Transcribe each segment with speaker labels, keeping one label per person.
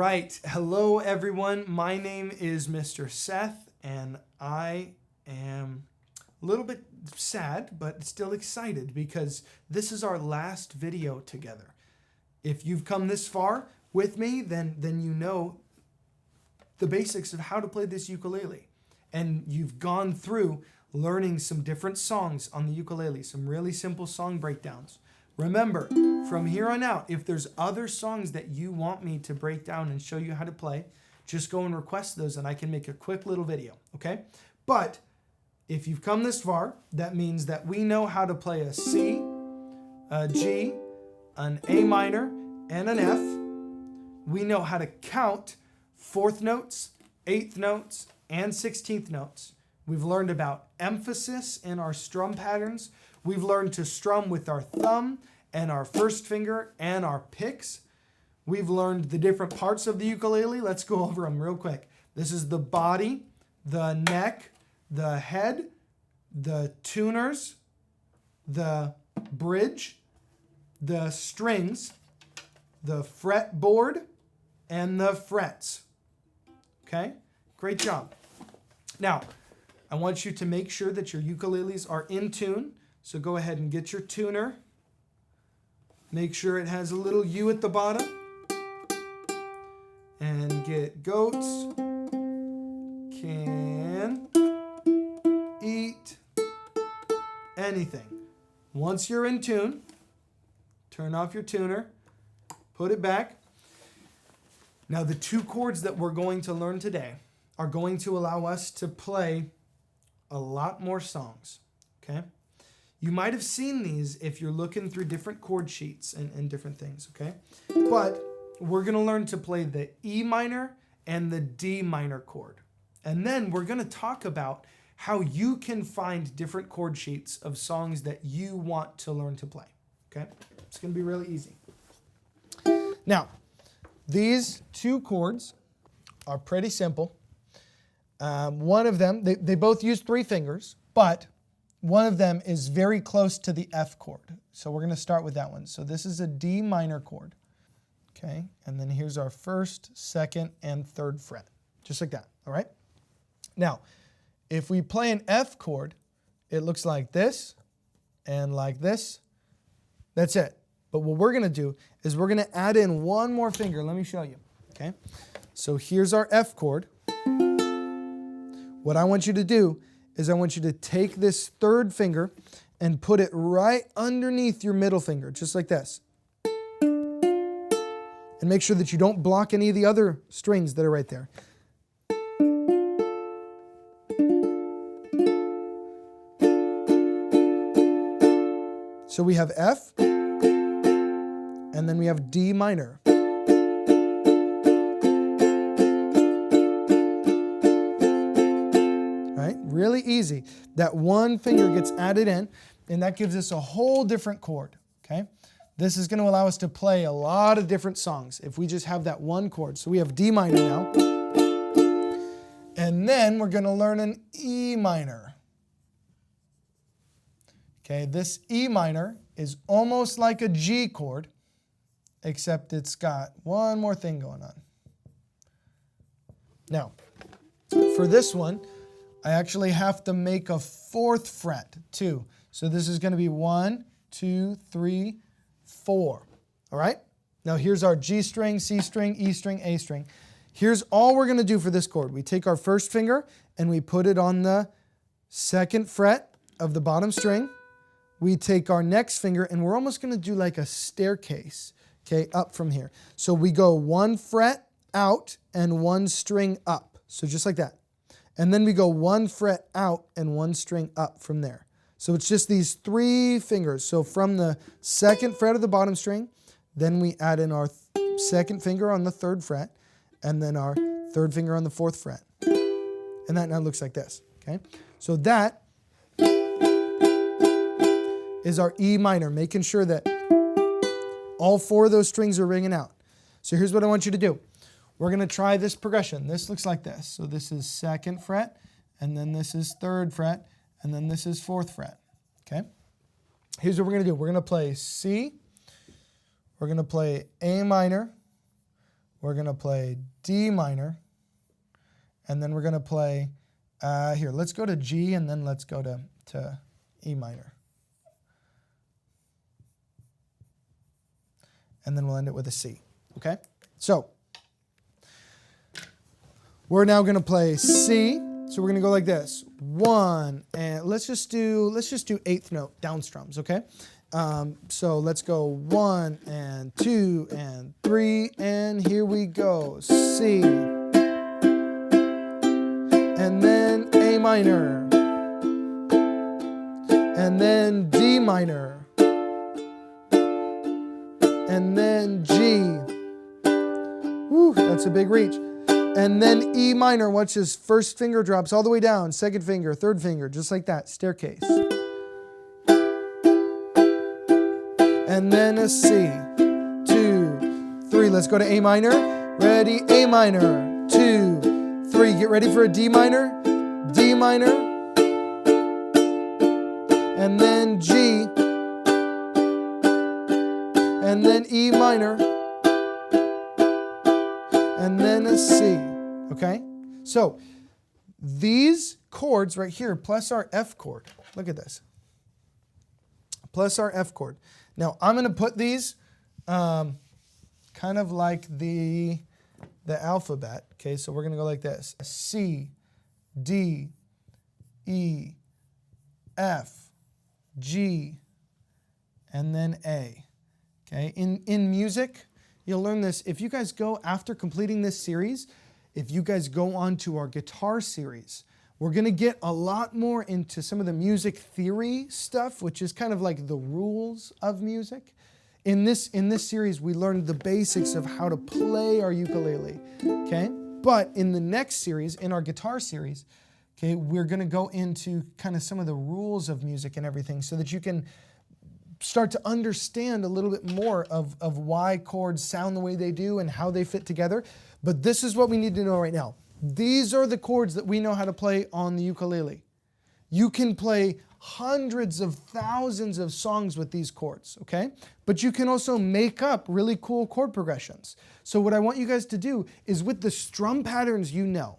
Speaker 1: right. Hello, everyone. My name is Mr. Seth, and I am a little bit sad, but still excited because this is our last video together. If you've come this far with me, then you know the basics of how to play this ukulele. And you've gone through learning some different songs on the ukulele, some really simple song breakdowns. Remember, from here on out, if there's other songs that you want me to break down and show you how to play, just go and request those and I can make a quick little video, okay? But if you've come this far, that means that we know how to play a C, a G, an A minor, and an F. We know how to count fourth notes, eighth notes, and 16th notes. We've learned about emphasis in our strum patterns. We've learned to strum with our thumb and our first finger and our picks. We've learned the different parts of the ukulele. Let's go over them real quick. This is the body, the neck, the head, the tuners, the bridge, the strings, the fretboard, and the frets. Okay? Great job. Now, I want you to make sure that your ukuleles are in tune. So go ahead and get your tuner. Make sure it has a little U at the bottom. And get goats, can, eat, anything. Once you're in tune, turn off your tuner, put it back. Now the two chords that we're going to learn today are going to allow us to play a lot more songs, okay? You might have seen these if you're looking through different chord sheets and different things, okay? But we're going to learn to play the E minor and the D minor chord. And then we're going to talk about how you can find different chord sheets of songs that you want to learn to play, okay? It's going to be really easy. Now, these two chords are pretty simple. One of them, they both use 3 fingers, but one of them is very close to the F chord. So we're going to start with that one. So this is a D minor chord. Okay, and then here's our first, second, and third fret. Just like that, all right? Now, if we play an F chord, it looks like this and like this. That's it. But what we're going to do is we're going to add in one more finger. Let me show you, okay? So here's our F chord. What I want you to do is I want you to take this third finger and put it right underneath your middle finger, just like this. And make sure that you don't block any of the other strings that are right there. So we have F, and then we have D minor. Right? Really easy. That one finger gets added in, and that gives us a whole different chord. Okay? This is going to allow us to play a lot of different songs if we just have that one chord. So we have D minor now. And then we're going to learn an E minor. Okay, this E minor is almost like a G chord, except it's got one more thing going on. Now, for this one, I actually have to make a 4th fret too. So this is going to be 1, 2, 3, 4. All right? Now here's our G string, C string, E string, A string. Here's all we're going to do for this chord. We take our first finger and we put it on the 2nd fret of the bottom string. We take our next finger and we're almost going to do like a staircase, okay, up from here. So we go 1 fret out and 1 string up. So just like that. And then we go 1 fret out and 1 string up from there. So it's just these 3 fingers. So from the 2nd fret of the bottom string, then we add in our 2nd finger on the 3rd fret, and then our 3rd finger on the 4th fret. And that now looks like this, okay? So that is our E minor, making sure that all 4 of those strings are ringing out. So here's what I want you to do. We're going to try this progression. This looks like this. So this is 2nd fret, and then this is 3rd fret, and then this is 4th fret, okay? Here's what we're going to do. We're going to play C, we're going to play A minor, we're going to play D minor, and then we're going to play, here, let's go to G, and then let's go to E minor. And then we'll end it with a C, okay? So we're now going to play C. So we're going to go like this. 1, and let's just do 8th note down strums, okay? So let's go 1 and 2 and 3, and here we go. C, and then A minor, and then D minor, and then G. Woo, that's a big reach. And then E minor, watch this, first finger drops all the way down, second finger, third finger, just like that, staircase. And then a C, 2, 3, let's go to A minor, ready, A minor, 2, 3, get ready for a D minor, and then G, and then E minor, and then a C, okay? So these chords right here, plus our F chord, look at this, plus our F chord. Now I'm going to put these kind of like the alphabet, okay? So we're going to go like this, C, D, E, F, G, and then A, okay? In music, you'll learn this. If you guys go, after completing this series, if you guys go on to our guitar series, we're going to get a lot more into some of the music theory stuff, which is kind of like the rules of music. In this series, we learned the basics of how to play our ukulele, okay? But in the next series, in our guitar series, okay, we're going to go into kind of some of the rules of music and everything so that you can start to understand a little bit more of why chords sound the way they do and how they fit together. But this is what we need to know right now. These are the chords that we know how to play on the ukulele. You can play hundreds of thousands of songs with these chords, okay? But you can also make up really cool chord progressions. So what I want you guys to do is, with the strum patterns you know,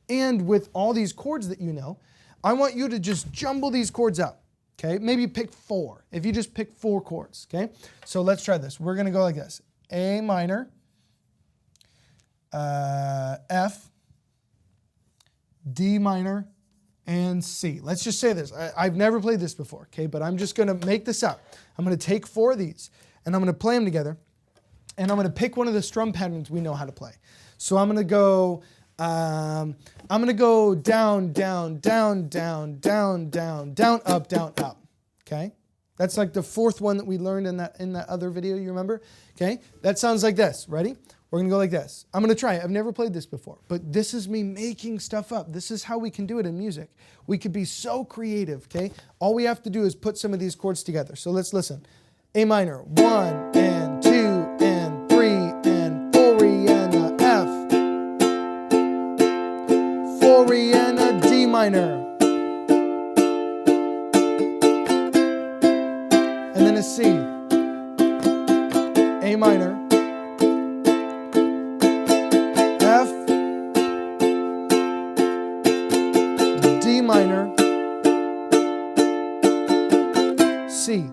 Speaker 1: and with all these chords that you know, I want you to just jumble these chords up. Okay, maybe pick 4. If you just pick 4 chords, okay? So let's try this. We're going to go like this. A minor, F, D minor, and C. Let's just say this. I've never played this before, okay? But I'm just going to make this up. I'm going to take 4 of these, and I'm going to play them together, and I'm going to pick one of the strum patterns we know how to play. So I'm going to go... down, down, down, down, down, down, down, up, okay? That's like the 4th one that we learned in that other video, you remember? Okay, that sounds like this. Ready? We're going to go like this. I'm going to try it. I've never played this before, but this is me making stuff up. This is how we can do it in music. We could be so creative, okay? All we have to do is put some of these chords together. So let's listen. A minor, 1 and 2 and 3 and 4 and a F. 4 and a D minor, and then a C, A minor, F, D minor, C.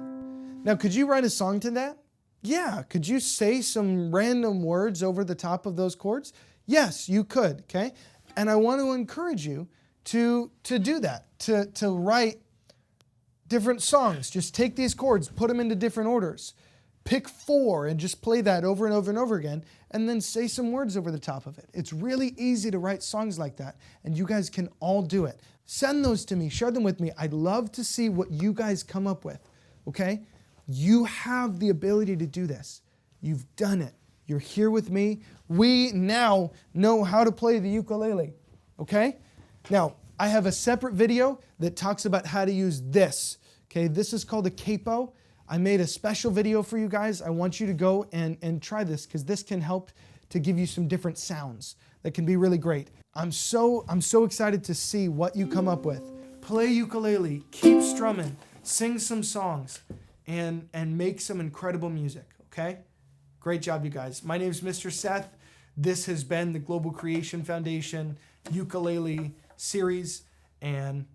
Speaker 1: Now, could you write a song to that? Yeah. Could you say some random words over the top of those chords? Yes, you could, okay? And I want to encourage you to do that, to write different songs. Just take these chords, put them into different orders. Pick 4 and just play that over and over and over again, and then say some words over the top of it. It's really easy to write songs like that, and you guys can all do it. Send those to me. Share them with me. I'd love to see what you guys come up with, okay? You have the ability to do this. You've done it. You're here with me. We now know how to play the ukulele, okay? Now, I have a separate video that talks about how to use this, okay? This is called a capo. I made a special video for you guys. I want you to go and try this, because this can help to give you some different sounds that can be really great. I'm so excited to see what you come up with. Play ukulele, keep strumming, sing some songs, and make some incredible music, okay? Great job, you guys. My name is Mr. Seth. This has been the Global Creation Foundation ukulele series, and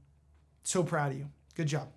Speaker 1: so proud of you. Good job.